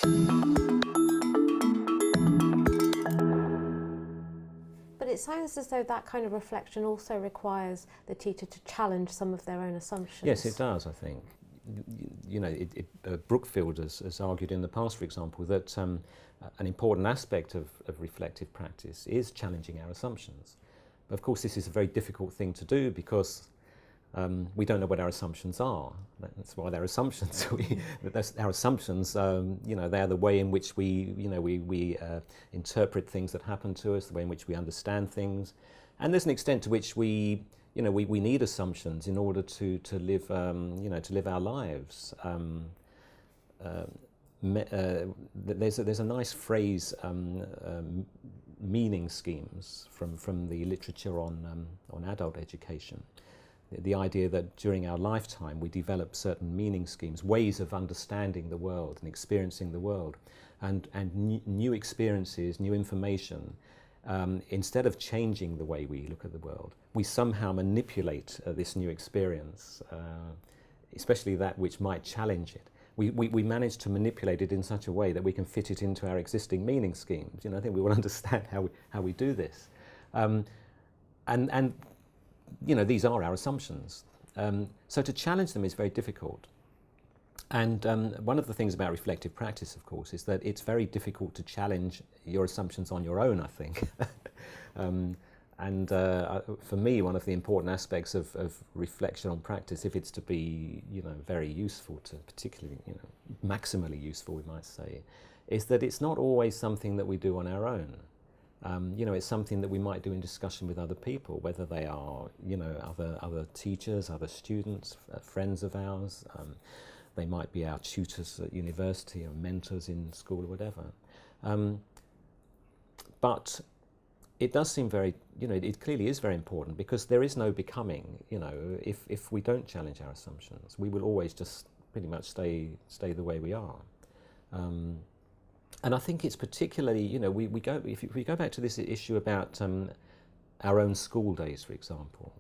But it sounds as though that kind of reflection also requires the teacher to challenge some of their own assumptions. Yes, it does, I think. You know, Brookfield has argued in the past, for example, that an important aspect of reflective practice is challenging our assumptions. But of course, this is a very difficult thing to do because we don't know what our assumptions are. That's why they're assumptions. Our assumptions, you know, they are the way in which we interpret things that happen to us, the way in which we understand things. And there's an extent to which we need assumptions in order to live, to live our lives. There's a nice phrase, meaning schemes, from the literature on adult education. The idea that during our lifetime we develop certain meaning schemes, ways of understanding the world and experiencing the world, and new experiences, new information. Instead of changing the way we look at the world, we somehow manipulate this new experience, especially that which might challenge it. We manage to manipulate it in such a way that we can fit it into our existing meaning schemes. You know, I think we will understand how we do this. And you know, these are our assumptions. So to challenge them is very difficult. And one of the things about reflective practice, of course, is that it's very difficult to challenge your assumptions on your own, I think. For me, one of the important aspects of reflection on practice, if it's to be, you know, very useful, to particularly, you know, maximally useful, we might say, is that it's not always something that we do on our own. You know, it's something that we might do in discussion with other people, whether they are, you know, other teachers, other students, friends of ours. They might be our tutors at university or mentors in school or whatever. But it does seem very, you know, it clearly is very important, because there is no becoming, you know, if we don't challenge our assumptions, we will always just pretty much stay the way we are. And I think it's particularly, you know, if we go back to this issue about our own school days, for example,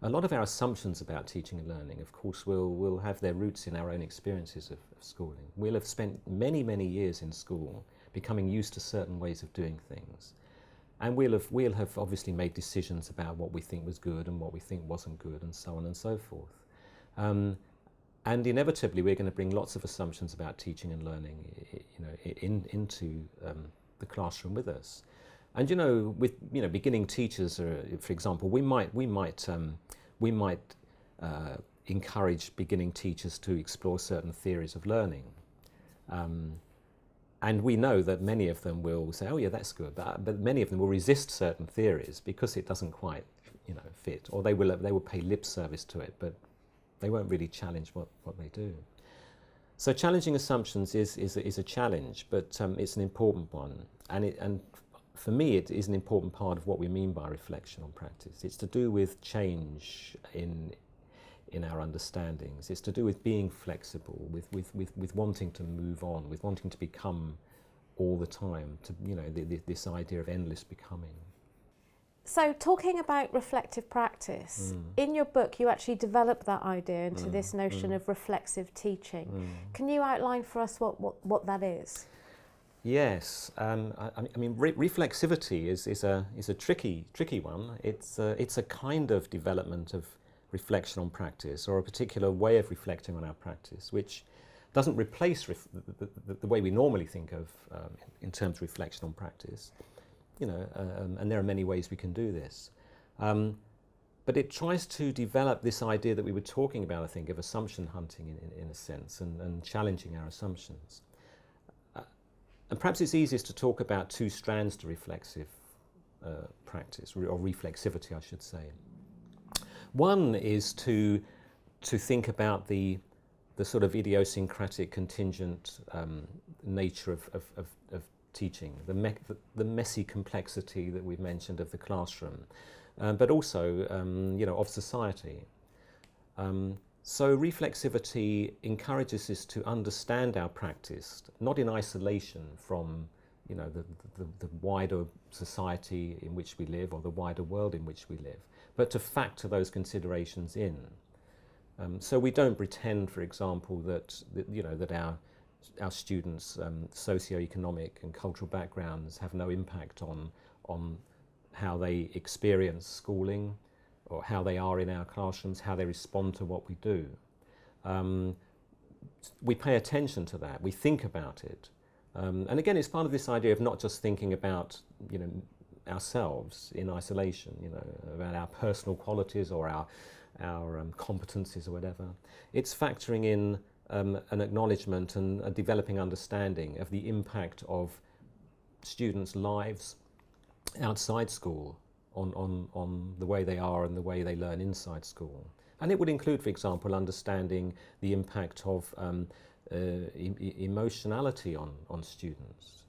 a lot of our assumptions about teaching and learning, of course, will have their roots in our own experiences of schooling. We'll have spent many, many years in school becoming used to certain ways of doing things. And we'll have obviously made decisions about what we think was good and what we think wasn't good, and so on and so forth. And inevitably, we're going to bring lots of assumptions about teaching and learning, you know, into the classroom with us. And you know, with beginning teachers, for example, we might encourage beginning teachers to explore certain theories of learning. And we know that many of them will say, "Oh yeah, that's good," but many of them will resist certain theories because it doesn't quite, you know, fit, or they will pay lip service to it, but they won't really challenge what they do. So challenging assumptions is a challenge, but it's an important one, and for me it is an important part of what we mean by reflection on practice. It's to do with change in our understandings. It's to do with being flexible, with wanting to move on, with wanting to become all the time, to, you know, this idea of endless becoming. So talking about reflective practice, in your book you actually develop that idea into this notion of reflexive teaching. Can you outline for us what that is? Yes, I mean reflexivity is a tricky one. It's a kind of development of reflection on practice, or a particular way of reflecting on our practice, which doesn't replace the way we normally think of in terms of reflection on practice. You know, and there are many ways we can do this. But it tries to develop this idea that we were talking about, I think, of assumption hunting in a sense, and challenging our assumptions. And perhaps it's easiest to talk about two strands to reflexive practice, or reflexivity, I should say. One is to think about the sort of idiosyncratic, contingent nature of teaching, the messy complexity that we've mentioned of the classroom, but also you know, of society. So reflexivity encourages us to understand our practice, not in isolation from, you know, the wider society in which we live, or the wider world in which we live, but to factor those considerations in. So we don't pretend, for example, that you know, that our our students' socio-economic and cultural backgrounds have no impact on how they experience schooling, or how they are in our classrooms, how they respond to what we do. We pay attention to that, we think about it. And again, it's part of this idea of not just thinking about, you know, ourselves in isolation, you know, about our personal qualities or our competencies or whatever. It's factoring in an acknowledgement and a developing understanding of the impact of students' lives outside school on the way they are and the way they learn inside school. And it would include, for example, understanding the impact of emotionality on students,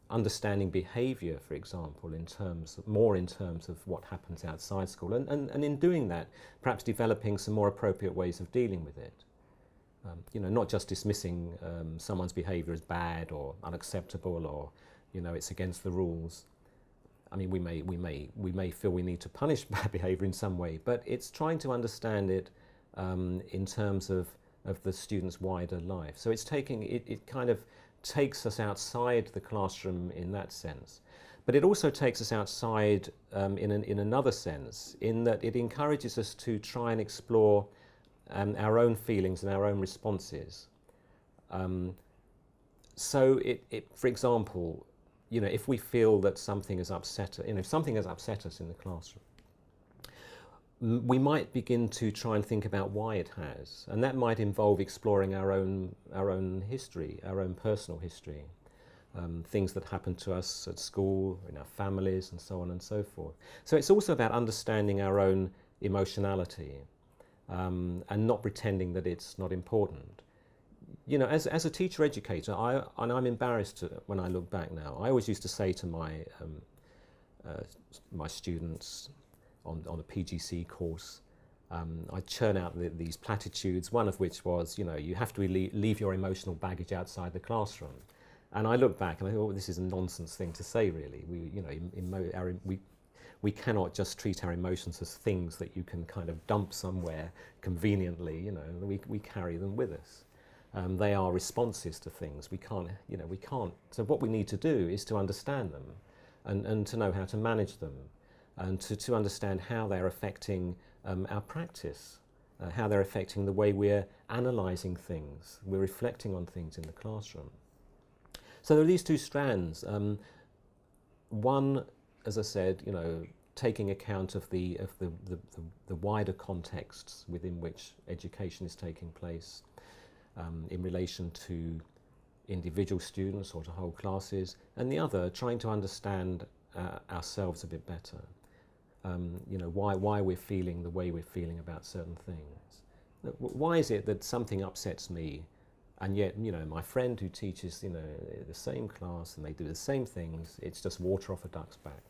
understanding behaviour, for example, in terms of what happens outside school, and in doing that, perhaps developing some more appropriate ways of dealing with it. You know, not just dismissing someone's behaviour as bad or unacceptable, or, you know, it's against the rules. I mean, we may feel we need to punish bad behaviour in some way, but it's trying to understand it in terms of the student's wider life. So it's it kind of takes us outside the classroom in that sense. But it also takes us outside in another sense, in that it encourages us to try and explore our own feelings and our own responses. So for example, you know, if we feel that something has upset us, you know, if something has upset us in the classroom, we might begin to try and think about why it has, and that might involve exploring our own history, our own personal history, things that happened to us at school, in our families, and so on and so forth. So it's also about understanding our own emotionality, and not pretending that it's not important. You know, as a teacher educator, and I'm embarrassed when I look back now, I always used to say to my students on a PGC course, I'd churn out these platitudes, one of which was, you know, you have to leave your emotional baggage outside the classroom. And I look back and I thought, oh, this is a nonsense thing to say, really. We cannot just treat our emotions as things that you can kind of dump somewhere conveniently, you know, we carry them with us. They are responses to things. We can't. So what we need to do is to understand them and to know how to manage them, and to understand how they're affecting our practice, how they're affecting the way we're analysing things, we're reflecting on things in the classroom. So there are these two strands. One, as I said, you know, taking account of the wider contexts within which education is taking place, in relation to individual students or to whole classes, and the other, trying to understand ourselves a bit better. You know, why we're feeling the way we're feeling about certain things. Why is it that something upsets me, and yet, you know, my friend who teaches, you know, the same class and they do the same things, it's just water off a duck's back.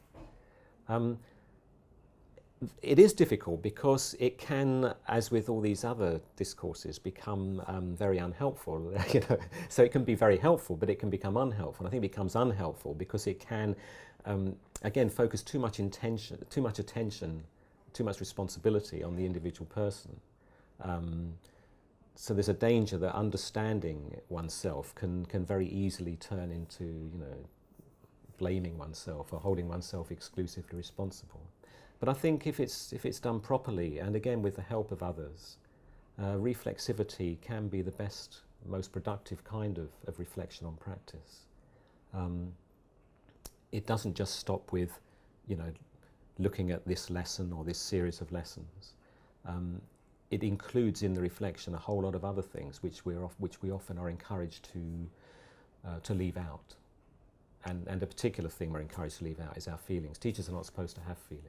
It is difficult because it can, as with all these other discourses, become very unhelpful. You know? So it can be very helpful, but it can become unhelpful. And I think it becomes unhelpful because it can, again, focus too much attention, too much responsibility on the individual person. So there's a danger that understanding oneself can very easily turn into, you know, blaming oneself or holding oneself exclusively responsible. But I think if it's done properly, and again with the help of others, reflexivity can be the best, most productive kind of reflection on practice. It doesn't just stop with, you know, looking at this lesson or this series of lessons. It includes in the reflection a whole lot of other things which we often are encouraged to leave out. And a particular thing we're encouraged to leave out is our feelings. Teachers are not supposed to have feelings.